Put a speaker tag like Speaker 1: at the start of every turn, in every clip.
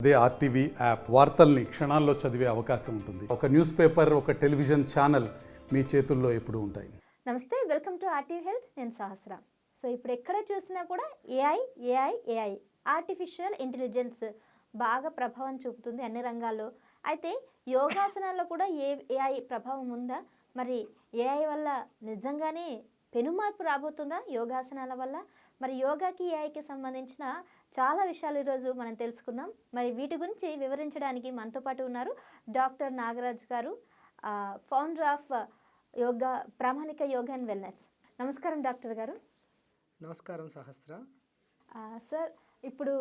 Speaker 1: అదే RTV app వార్తల్ని క్షణాల్లో చదివే అవకాశం ఉంటుంది. ఒక న్యూస్ పేపర్, ఒక టెలివిజన్ ఛానల్ మీ చేతుల్లో ఎప్పుడూ ఉంటాయి.
Speaker 2: నమస్తే, వెల్కమ్ టు ఆర్టీవీ హెల్త్. నేను సహస్ర. సో ఇప్పుడు ఎక్కడ చూసినా కూడా ఏఐ ఆర్టిఫిషియల్ ఇంటెలిజెన్స్ బాగా ప్రభావం చూపుతుంది అన్ని రంగాల్లో. అయితే యోగాసనాల్లో కూడా ఏఐ ప్రభావం ఉందా? మరి ఏఐ వల్ల నిజంగానే పెనుమార్పు రాబోతుందా యోగాసనాల వల్ల? మరి యోగాకి ఏఐకి సంబంధించిన చాలా విషయాలు ఈరోజు మనం తెలుసుకుందాం. మరి వీటి గురించి వివరించడానికి మనతో పాటు ఉన్నారు డాక్టర్ నాగరాజ్ గారు, ఫౌండర్ ఆఫ్ యోగా ప్రామాణిక యోగా అండ్ వెల్నెస్. నమస్కారం డాక్టర్ గారు.
Speaker 3: నమస్కారం సహస్ర.
Speaker 2: సార్, ఇప్పుడు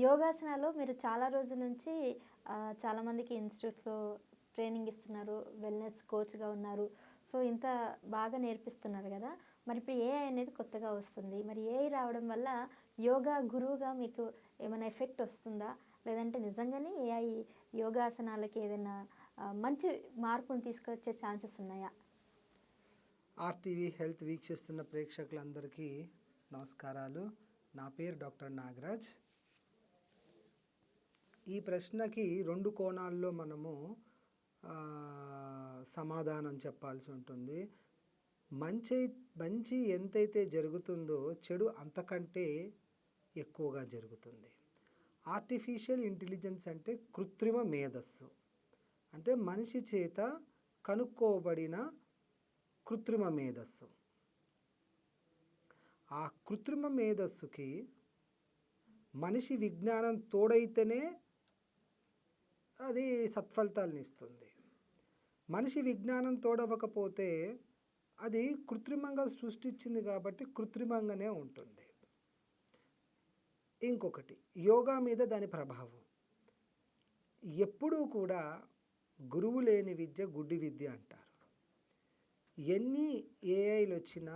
Speaker 2: యోగాసనాలు మీరు చాలా రోజుల నుంచి చాలామందికి ఇన్స్టిట్యూట్స్లో ట్రైనింగ్ ఇస్తున్నారు, వెల్నెస్ కోచ్గా ఉన్నారు. సో ఇంత బాగా నేర్పిస్తున్నారు కదా. మరి ఇప్పుడు ఏఐ అనేది కొత్తగా వస్తుంది. మరి ఏఐ రావడం వల్ల యోగా గురువుగా మీకు ఏమైనా ఎఫెక్ట్ వస్తుందా? లేదంటే నిజంగానే ఏఐ యోగాసనాలకి ఏదైనా మంచి మార్పును తీసుకొచ్చే ఛాన్సెస్ ఉన్నాయా?
Speaker 3: ఆర్టీవీ హెల్త్ వీక్షిస్తున్న ప్రేక్షకులందరికీ నమస్కారాలు. నా పేరు డాక్టర్ నాగరాజ్. ఈ ప్రశ్నకి రెండు కోణాల్లో మనము సమాధానం చెప్పాల్సి ఉంటుంది. మంచి ఎంతైతే జరుగుతుందో చెడు అంతకంటే ఎక్కువగా జరుగుతుంది. ఆర్టిఫిషియల్ ఇంటెలిజెన్స్ అంటే కృత్రిమ మేధస్సు, అంటే మనిషి చేత కనుక్కోబడిన కృత్రిమ మేధస్సు. ఆ కృత్రిమ మేధస్సుకి మనిషి విజ్ఞానం తోడైతేనే అది సత్ఫలితాలను ఇస్తుంది. మనిషి విజ్ఞానం తోడవకపోతే అది కృత్రిమంగా సృష్టించింది కాబట్టి కృత్రిమంగానే ఉంటుంది. ఇంకొకటి, యోగా మీద దాని ప్రభావం. ఎప్పుడూ కూడా గురువు లేని విద్య గుడ్డి విద్య అంటారు. ఎన్ని ఏఐలు వచ్చినా,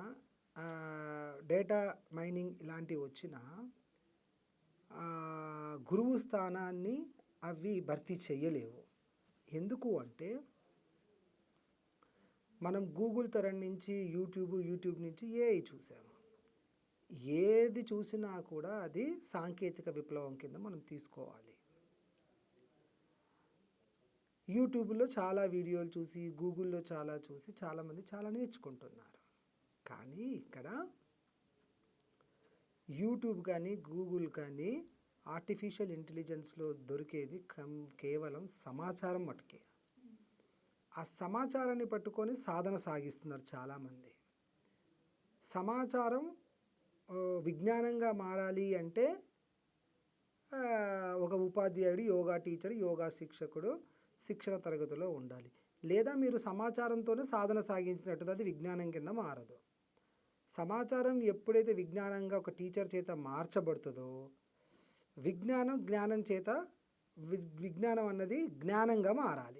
Speaker 3: డేటా మైనింగ్ ఇలాంటివి వచ్చినా గురువు స్థానాన్ని అవి భర్తీ చేయలేవు. ఎందుకు అంటే మనం గూగుల్ తరం నుంచి యూట్యూబ్ నుంచి ఏఐ చూసాము. ఏది చూసినా కూడా అది సాంకేతిక విప్లవం కింద మనం తీసుకోవాలి. యూట్యూబ్లో చాలా వీడియోలు చూసి, గూగుల్లో చాలా చూసి చాలామంది చాలా నేర్చుకుంటున్నారు. కానీ ఇక్కడ యూట్యూబ్ కానీ గూగుల్ కానీ ఆర్టిఫిషియల్ ఇంటెలిజెన్స్లో దొరికేది కేవలం సమాచారం మటుకే. ఆ సమాచారాన్ని పట్టుకొని సాధన సాగిస్తున్నారు చాలామంది. సమాచారం విజ్ఞానంగా మారాలి అంటే ఒక ఉపాధ్యాయుడు, యోగా టీచర్, యోగా శిక్షకుడు శిక్షణ తరగతిలో ఉండాలి. లేదా మీరు సమాచారంతోనే సాధన సాగించినట్టు అది విజ్ఞానం కింద మారదు. సమాచారం ఎప్పుడైతే విజ్ఞానంగా ఒక టీచర్ చేత మార్చబడుతుందో, విజ్ఞానం జ్ఞానం చేత విజ్ఞానం అన్నది జ్ఞానంగా మారాలి.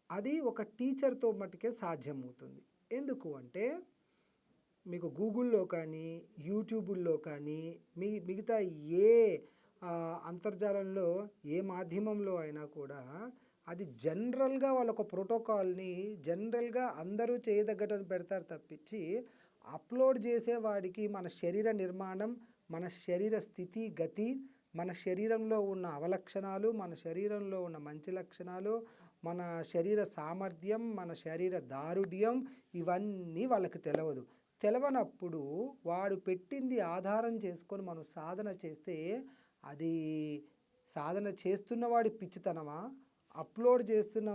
Speaker 3: అది ఒక టీచర్తో మట్టుకే సాధ్యమవుతుంది. ఎందుకు అంటే మీకు గూగుల్లో కానీ యూట్యూబుల్లో కానీ మిగతా ఏ అంతర్జాలంలో ఏ మాధ్యమంలో అయినా కూడా అది జనరల్గా వాళ్ళొక ప్రోటోకాల్ని జనరల్గా అందరూ చేయదగ్గటని పెడతారు తప్పించి, అప్లోడ్ చేసేవాడికి మన శరీర నిర్మాణం, మన శరీర స్థితి గతి, మన శరీరంలో ఉన్న అవలక్షణాలు, మన శరీరంలో ఉన్న మంచి లక్షణాలు, మన శరీర సామర్థ్యం, మన శరీర దారుఢ్యం ఇవన్నీ వాళ్ళకి తెలియదు. తెలవనప్పుడు వాడు పెట్టింది ఆధారం చేసుకొని మనం సాధన చేస్తే అది సాధన చేస్తున్నవాడి పిచ్చితనమా, అప్లోడ్ చేసిన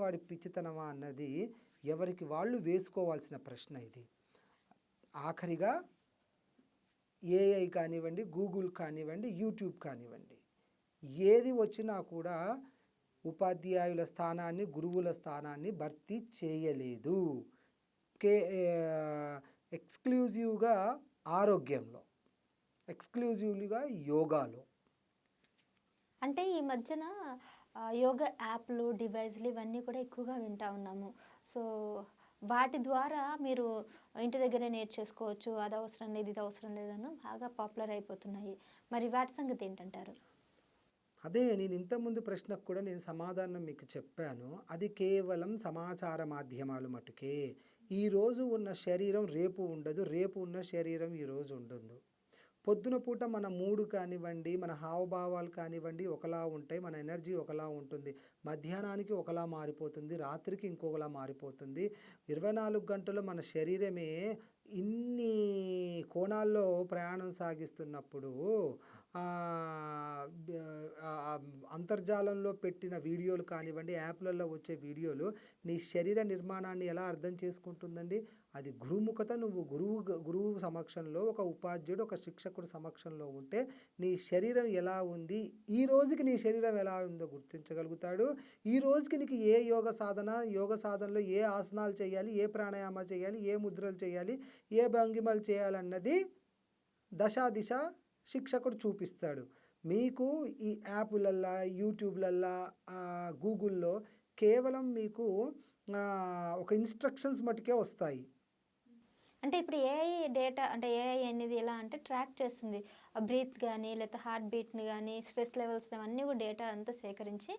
Speaker 3: వాడి పిచ్చితనమా అన్నది ఎవరికి వాళ్ళు వేసుకోవాల్సిన ప్రశ్న ఇది. ఆఖరిగా ఏఐ కానివ్వండి, గూగుల్ కానివ్వండి, యూట్యూబ్ కానివ్వండి, ఏది వచ్చినా కూడా ఉపాధ్యాయుల స్థానాన్ని, గురువుల స్థానాన్ని భర్తీ చేయలేదు. ఎక్స్క్లూజివ్గా ఆరోగ్యంలో, ఎక్స్క్లూజివ్గా యోగాలో.
Speaker 2: అంటే ఈ మధ్యన యోగా యాప్లు, డివైస్లు ఇవన్నీ కూడా ఎక్కువగా వింటూ ఉన్నాము. సో వాటి ద్వారా మీరు ఇంటి దగ్గరే నేర్చేసుకోవచ్చు, అది అవసరం లేదు, ఇది అవసరం లేదన్న బాగా పాపులర్ అయిపోతున్నాయి. మరి వాటి సంగతి ఏంటంటారు?
Speaker 3: అదే నేను ఇంతకుముందు ప్రశ్నకు కూడా నేను సమాధానం మీకు చెప్పాను. అది కేవలం సమాచార మాధ్యమాలు మటుకే. ఈరోజు ఉన్న శరీరం రేపు ఉండదు, రేపు ఉన్న శరీరం ఈరోజు ఉండదు. పొద్దున పూట మన మూడు కానివ్వండి, మన హావభావాలు కానివ్వండి ఒకలా ఉంటాయి, మన ఎనర్జీ ఒకలా ఉంటుంది. మధ్యాహ్నానికి ఒకలా మారిపోతుంది, రాత్రికి ఇంకొకలా మారిపోతుంది. 24 గంటలు మన శరీరమే ఇన్ని కోణాల్లో ప్రయాణం సాగిస్తున్నప్పుడు అంతర్జాలంలో పెట్టిన వీడియోలు కానివ్వండి, యాప్లలో వచ్చే వీడియోలు నీ శరీర నిర్మాణాన్ని ఎలా అర్థం చేసుకుంటుందండి? అది గురుముఖత. నువ్వు గురువు సమక్షంలో, ఒక ఉపాధ్యాయుడు, ఒక శిక్షకుడు సమక్షంలో ఉంటే నీ శరీరం ఎలా ఉంది, ఈ రోజుకి నీ శరీరం ఎలా ఉందో గుర్తించగలుగుతాడు. ఈ రోజుకి నీకు ఏ యోగ సాధనలో ఏ ఆసనాలు చేయాలి, ఏ ప్రాణాయామాలు చేయాలి, ఏ ముద్రలు చేయాలి, ఏ భంగిమలు చేయాలన్నది దిశ శిక్షకుడు చూపిస్తాడు. మీకు ఈ యాపులల్లా, యూట్యూబ్లల్లా, గూగుల్లో కేవలం మీకు ఒక ఇన్స్ట్రక్షన్స్ మటుకే వస్తాయి.
Speaker 2: అంటే ఇప్పుడు ఏఐ డేటా, అంటే ఏఐ అనేది ఎలా అంటే ట్రాక్ చేస్తుంది బ్రీత్ కానీ, లేకపోతే హార్ట్ బీట్ని కానీ, స్ట్రెస్ లెవెల్స్ అన్నీ కూడా డేటా అంతా సేకరించి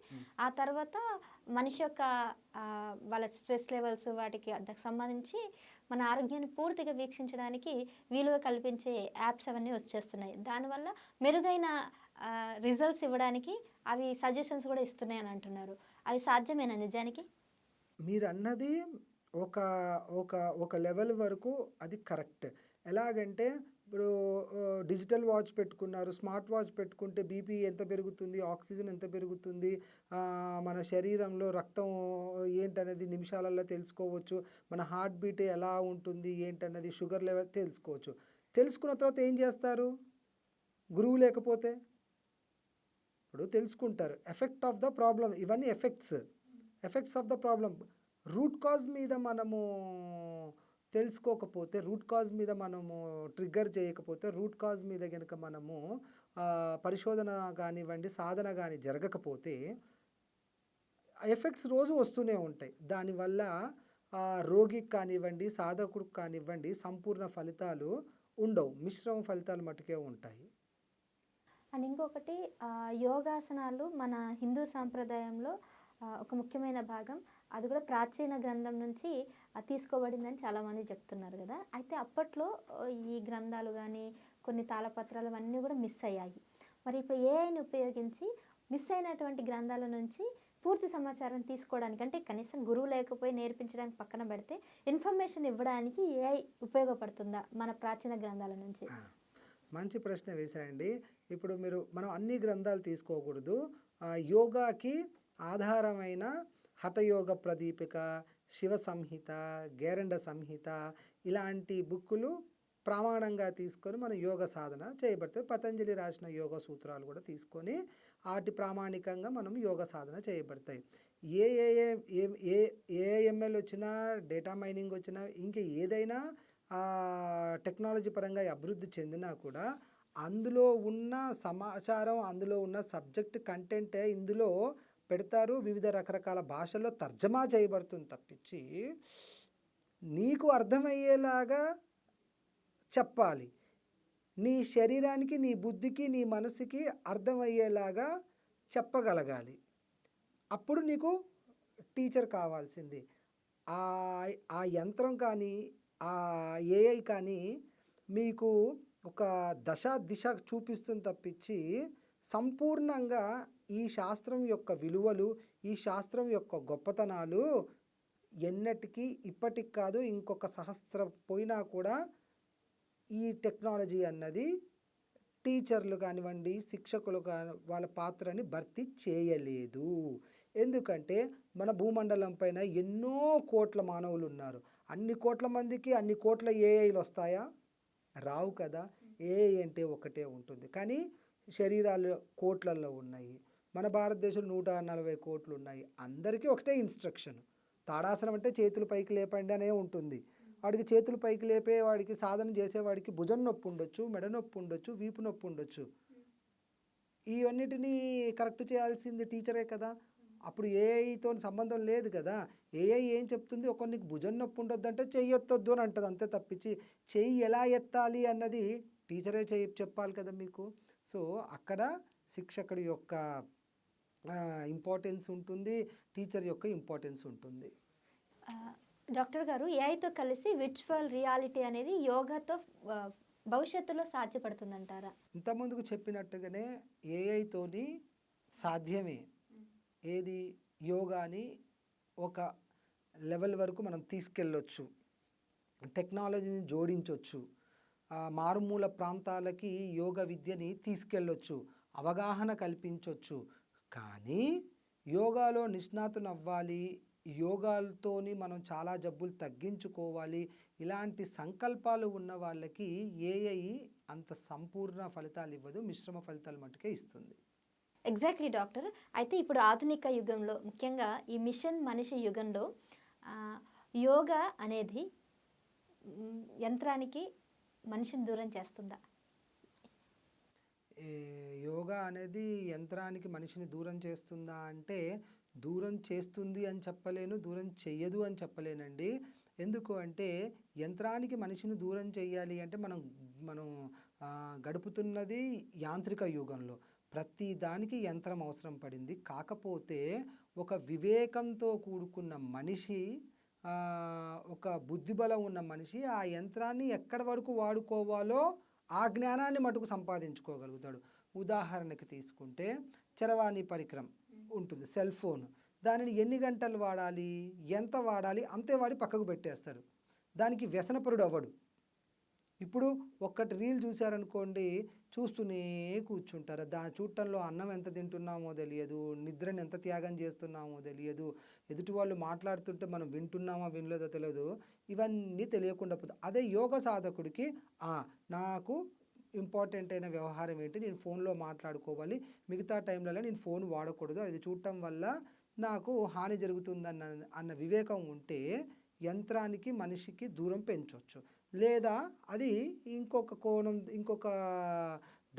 Speaker 2: ఆ తర్వాత మనిషి యొక్క వాళ్ళ స్ట్రెస్ లెవెల్స్ వాటికి సంబంధించి మన ఆరోగ్యాన్ని పూర్తిగా వీక్షించడానికి వీలుగా కల్పించే యాప్స్ అవన్నీ వచ్చేస్తున్నాయి. దానివల్ల మెరుగైన రిజల్ట్స్ ఇవ్వడానికి అవి సజెషన్స్ కూడా ఇస్తున్నాయి అని అంటున్నారు. అవి సాధ్యమేనా నిజానికి?
Speaker 3: మీరు అన్నది ఒక ఒక ఒక లెవెల్ వరకు అది కరెక్ట్. ఎలాగంటే ఇప్పుడు డిజిటల్ వాచ్ పెట్టుకున్నారు, స్మార్ట్ వాచ్ పెట్టుకుంటే బీపీ ఎంత పెరుగుతుంది, ఆక్సిజన్ ఎంత పెరుగుతుంది, మన శరీరంలో రక్తం ఏంటనేది నిమిషాలలో తెలుసుకోవచ్చు, మన హార్ట్ బీట్ ఎలా ఉంటుంది ఏంటన్నది, షుగర్ లెవెల్ తెలుసుకోవచ్చు. తెలుసుకున్న తర్వాత ఏం చేస్తారు? గురువు లేకపోతే ఇప్పుడు తెలుసుకుంటారు. ఎఫెక్ట్ ఆఫ్ ద ప్రాబ్లం, ఇవన్నీ effects of the problem. Root cause మీద మనము తెలుసుకోకపోతే, రూట్ కాజ్ మీద మనము ట్రిగ్గర్ చేయకపోతే, రూట్ కాజ్ మీద కనుక మనము పరిశోధన కానివ్వండి, సాధన కానీ జరగకపోతే ఎఫెక్ట్స్ రోజు వస్తూనే ఉంటాయి. దానివల్ల రోగికి కానివ్వండి, సాధకుడికి కానివ్వండి సంపూర్ణ ఫలితాలు ఉండవు, మిశ్రమ ఫలితాలు మటుకే ఉంటాయి.
Speaker 2: అండ్ ఇంకొకటి యోగాసనాలు మన హిందూ సాంప్రదాయంలో ఒక ముఖ్యమైన భాగం. అది కూడా ప్రాచీన గ్రంథం నుంచి తీసుకోబడిందని చాలామంది చెప్తున్నారు కదా. అయితే అప్పట్లో ఈ గ్రంథాలు కానీ కొన్ని తాళపత్రాలు అవన్నీ కూడా మిస్ అయ్యాయి. మరి ఇప్పుడు ఏఐని ఉపయోగించి మిస్ అయినటువంటి గ్రంథాల నుంచి పూర్తి సమాచారం తీసుకోవడానికి, అంటే కనీసం గురువు లేకపోయి నేర్పించడానికి పక్కన పెడితే ఇన్ఫర్మేషన్ ఇవ్వడానికి ఏఐ ఉపయోగపడుతుందా మన ప్రాచీన గ్రంథాల నుంచి?
Speaker 3: మంచి ప్రశ్న వేశారండి. ఇప్పుడు మనం అన్ని గ్రంథాలు తీసుకోకూడదు. యోగాకి ఆధారమైన హఠయోగ ప్రదీపిక, శివ సంహిత, గేరండ సంహిత ఇలాంటి బుక్కులు ప్రమాణంగా తీసుకొని మనం యోగ సాధన చేయబడతాయి. పతంజలి రాసిన యోగ సూత్రాలు కూడా తీసుకొని వాటి ప్రామాణికంగా మనం యోగ సాధన చేయబడతాయి. ఏఎంఎల్ వచ్చినా, డేటా మైనింగ్ వచ్చినా, ఇంకా ఏదైనా టెక్నాలజీ పరంగా అభివృద్ధి చెందినా కూడా అందులో ఉన్న సమాచారం, అందులో ఉన్న సబ్జెక్ట్ కంటెంట్ ఇందులో పెడతారు. వివిధ రకరకాల భాషల్లో తర్జమా చేయబడుతుంది తప్పించి నీకు అర్థమయ్యేలాగా చెప్పాలి. నీ శరీరానికి, నీ బుద్ధికి, నీ మనసుకి అర్థమయ్యేలాగా చెప్పగలగాలి. అప్పుడు నీకు టీచర్ కావాల్సింది. ఆ యంత్రం కానీ, ఆ ఏఐ కానీ మీకు ఒక దిశ చూపిస్తుంది తప్పించి సంపూర్ణంగా ఈ శాస్త్రం యొక్క విలువలు, ఈ శాస్త్రం యొక్క గొప్పతనాలు ఎన్నటికీ ఇప్పటికి కాదు, ఇంకొక సహస్రం పోయినా కూడా ఈ టెక్నాలజీ అన్నది టీచర్లు కానివ్వండి, శిక్షకులు వాళ్ళ పాత్రని భర్తీ చేయలేదు. ఎందుకంటే మన భూమండలం పైన ఎన్నో కోట్ల మానవులు ఉన్నారు. అన్ని కోట్ల మందికి అన్ని కోట్ల ఏఐలు వస్తాయా? రావు కదా. ఏఐ అంటే ఒకటే ఉంటుంది, కానీ శరీరాలు కోట్లల్లో ఉన్నాయి. మన భారతదేశంలో 140 కోట్లు ఉన్నాయి. అందరికీ ఒకటే ఇన్స్ట్రక్షన్. తాడాసనం అంటే చేతులు పైకి లేపండి అనే ఉంటుంది. వాడికి చేతులు పైకి లేపే వాడికి, సాధన చేసేవాడికి భుజం నొప్పి ఉండొచ్చు, మెడ నొప్పి ఉండొచ్చు, వీపు నొప్పి ఉండొచ్చు. ఇవన్నిటినీ కరెక్ట్ చేయాల్సింది టీచరే కదా. అప్పుడు ఏఐతో సంబంధం లేదు కదా. ఏఐ ఏం చెప్తుంది, ఒకరికి భుజం నొప్పి ఉండొద్దు అంటే చెయ్యి ఎత్తొద్దు అని అంటుంది, అంతే తప్పించి చెయ్యి ఎలా ఎత్తాలి అన్నది టీచరే చెప్పాలి కదా మీకు. సో అక్కడ శిక్షకుడి యొక్క ఇంపార్టెన్స్ ఉంటుంది, టీచర్ యొక్క ఇంపార్టెన్స్ ఉంటుంది.
Speaker 2: డాక్టర్ గారు, ఏఐతో కలిసి విర్చువల్ రియాలిటీ అనేది యోగాతో భవిష్యత్తులో సాధ్యపడుతుందంటారా?
Speaker 3: ఇంతకుముందుకు చెప్పినట్టుగానే ఏఐతోని సాధ్యమే. ఏది యోగాని ఒక లెవెల్ వరకు మనం తీసుకెళ్ళొచ్చు, టెక్నాలజీని జోడించవచ్చు, మారుమూల ప్రాంతాలకి యోగ విద్యని తీసుకెళ్ళొచ్చు, అవగాహన కల్పించవచ్చు. కానీ యోగాలో నిష్ణాతులు అవ్వాలి, యోగాలతోని మనం చాలా జబ్బులు తగ్గించుకోవాలి, ఇలాంటి సంకల్పాలు ఉన్న వాళ్ళకి ఏఐ అంత సంపూర్ణ ఫలితాలు ఇవ్వదు, మిశ్రమ ఫలితాలు మట్టుకే ఇస్తుంది.
Speaker 2: Exactly doctor. అయితే ఇప్పుడు ఆధునిక యుగంలో, ముఖ్యంగా ఈ మిషన్ మనిషి యుగంలో యోగా అనేది యంత్రానికి మనిషిని దూరం చేస్తుందా?
Speaker 3: యోగా అనేది యంత్రానికి మనిషిని దూరం చేస్తుందా అంటే దూరం చేస్తుంది అని చెప్పలేను, దూరం చెయ్యదు అని చెప్పలేనండి. ఎందుకు అంటే యంత్రానికి మనిషిని దూరం చేయాలి అంటే మనం గడుపుతున్నది యాంత్రిక యుగంలో. ప్రతి దానికి యంత్రం అవసరం పడింది. కాకపోతే ఒక వివేకంతో కూడుకున్న మనిషి, ఒక బుద్ధిబలం ఉన్న మనిషి ఆ యంత్రాన్ని ఎక్కడి వరకు వాడుకోవాలో ఆ జ్ఞానాన్ని మటుకు సంపాదించుకోగలుగుతాడు. ఉదాహరణకి తీసుకుంటే చరవాణి పరికరం ఉంటుంది, సెల్ ఫోన్. దానిని ఎన్ని గంటలు వాడాలి, ఎంత వాడాలి అంతే వాడి పక్కకు పెట్టేస్తాడు. దానికి వ్యసనపరుడు అవ్వడు. ఇప్పుడు ఒక్కటి రీల్ చూశారనుకోండి, చూస్తూనే కూర్చుంటారు. చూడటంలో అన్నం ఎంత తింటున్నామో తెలియదు, నిద్రని ఎంత త్యాగం చేస్తున్నామో తెలియదు, ఎదుటి వాళ్ళు మాట్లాడుతుంటే మనం వింటున్నామో వినలేదో తెలియదు. ఇవన్నీ తెలియకుండా పోతుంది. అదే యోగ సాధకుడికి నాకు ఇంపార్టెంట్ అయిన వ్యవహారం ఏంటి, నేను ఫోన్లో మాట్లాడుకోవాలి, మిగతా టైంలలో నేను ఫోన్ వాడకూడదు, అది చూడటం వల్ల నాకు హాని జరుగుతుందన్న వివేకం ఉంటే యంత్రానికి మనిషికి దూరం పెంచవచ్చు. లేదా అది ఇంకొక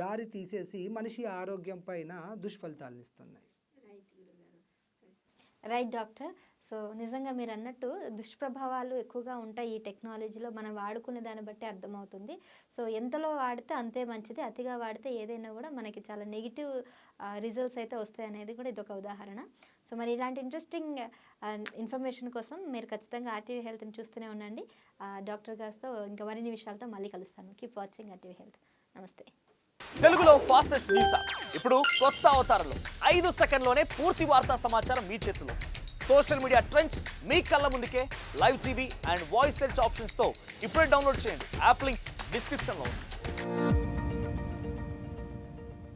Speaker 3: దారి తీసేసి మనిషి ఆరోగ్యం పైన దుష్ఫలితాలను ఇస్తున్నాయి.
Speaker 2: Right doctor. సో నిజంగా మీరు అన్నట్టు దుష్ప్రభావాలు ఎక్కువగా ఉంటాయి ఈ టెక్నాలజీలో, మనం వాడుకునే దాన్ని బట్టి అర్థమవుతుంది. సో ఎంతలో వాడితే అంతే మంచిది, అతిగా వాడితే ఏదైనా కూడా మనకి చాలా నెగిటివ్ రిజల్ట్స్ అయితే వస్తాయి అనేది కూడా ఇదొక ఉదాహరణ. సో మరి ఇలాంటి ఇంట్రెస్టింగ్ ఇన్ఫర్మేషన్ కోసం మీరు ఖచ్చితంగా ఆర్టీవీ హెల్త్ని చూస్తూనే ఉండండి. డాక్టర్ గారితో ఇంకా మరిన్ని విషయాలతో మళ్ళీ కలుస్తాను. Keep watching RTV health. నమస్తే.
Speaker 4: తెలుగులో ఫాస్టెస్ట్ న్యూస్ ఇప్పుడు కొత్త అవతారంలో 5 సెకండ్లోనే పూర్తి వార్తా సమాచారం మీ చేతిలో. సోషల్ మీడియా ట్రెండ్స్ మీ కళ్ళ ముందుకే live TV and voice search ఆప్షన్స్తో ఇప్పుడే డౌన్లోడ్ చేయండి. యాప్ లింక్ డిస్క్రిప్షన్లో ఉంది.